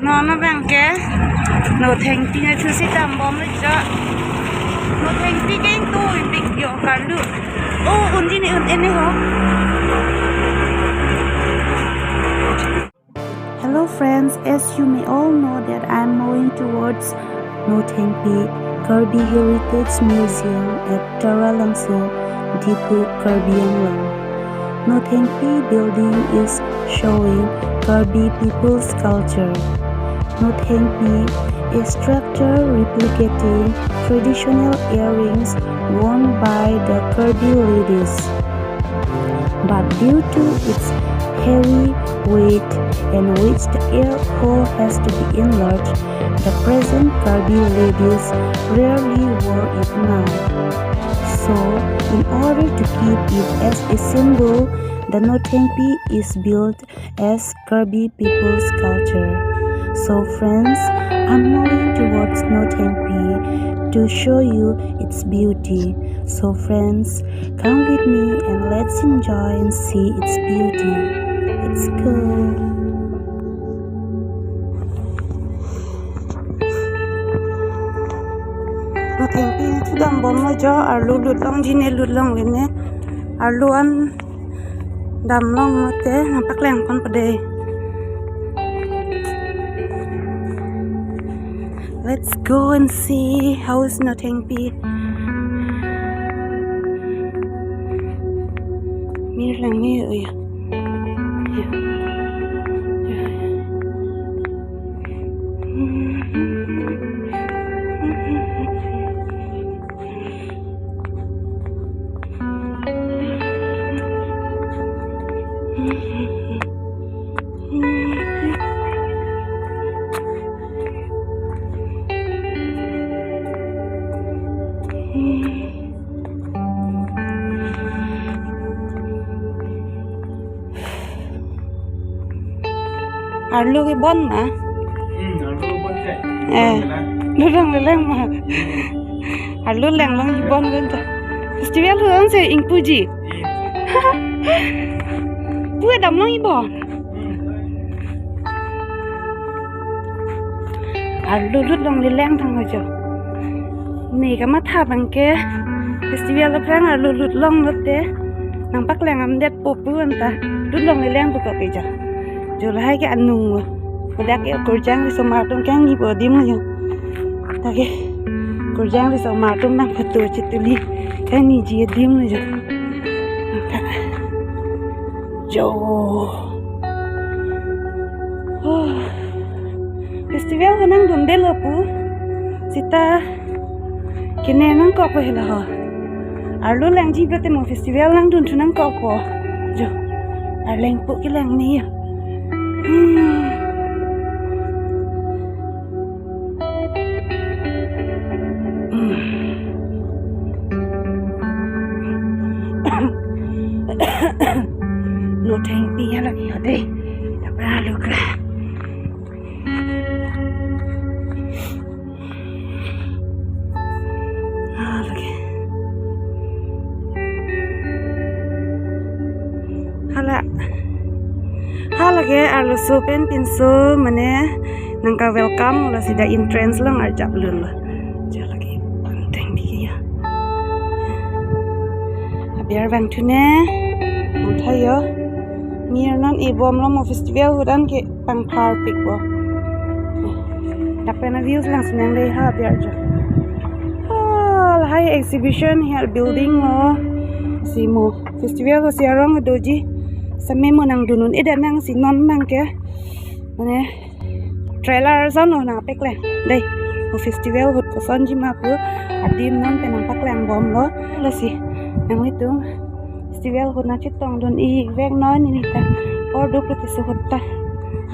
Nó bằng cái Nothengpi này thứ sẽ tầm bom đấy chứ. Nothengpi cái tôi bị kiểu cả lửa. Ô, ôn gì này ôn em đấy hả? Hello friends, as you may all know that I'm moving towards Nothengpi Karbi Heritage Museum at Taralangso, Dipu, Karbi Anglong. Nothengpi building is showing Karbi people's culture. Nothengpi is structure replicating traditional earrings worn by the Karbi ladies. But due to its heavy weight and which the ear hole has to be enlarged, the present Karbi ladies rarely wore it now. So, in order to keep it as a symbol, the Nothengpi is built as Karbi people's culture. So friends, I'm moving towards Nothengpi to show you its beauty. So friends, come with me and let's enjoy and see its beauty. Let's go. Nothengpi itu dah bom aja, arlu long jine long ini, arluan dam long mate, nampak leng kon pede. Let's go and see how is Nothengpi. Mir lang mir ya. Arlo cái bon mà. Arlo bon chạy. Lu lang mà. Arlo lang cái bon lên ta. Festival hướng sẽ in puji. Bữa đầm long cái bon. Arlo long lang thằng rồi chứ. Này cái mắt thà bằng cái festival là phang arlo long lót thế. Nampak lang am det popu anta. Long lang tu kok aja. Jual hai cái ăn nung, udah cái cổ trang đi xong trong cái gì bỏ điểm rồi, ta cái cổ trang đi xong trong mang phật tổ chỉ tuli cái gì gì điểm rồi, festival cái nang đun del apa, sita cái này nang kau apa hela ha, arlo lang ji berarti mau festival nang đun tu nang kau apa, jo, arleng puk cái lang ni ya. Nothengpi lagi ada, tak perlu kerah. Lagi, halage arlo so pen pinso mana nangka welcome lah sida entrance lang arjap lul lah lagi penting dia biar bang tune montai yo mir non ibom lo mo festival hudan ke pangpar pik bo dapat na views lang senang deh ha biar jo high exhibition here building lo si mo festival ko si arong doji sampai menang dunun dan nang sinon mang ke mana trailer sana nang pek leh deh festival hut kosan jima pu adim non penampak leng bom lo sih nang itu festival hut na citong don i vek non ini ta ordo proti hut ta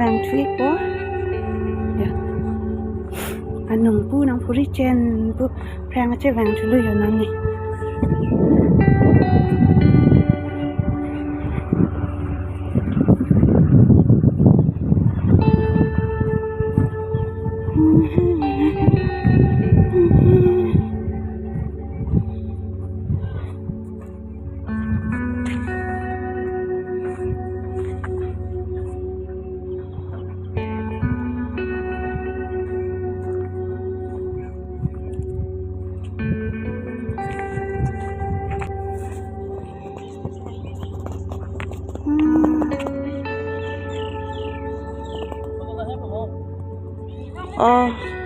rang tweet po ya anung pu nang puri chen pu prang ache rang thulu yo nang ni Oh.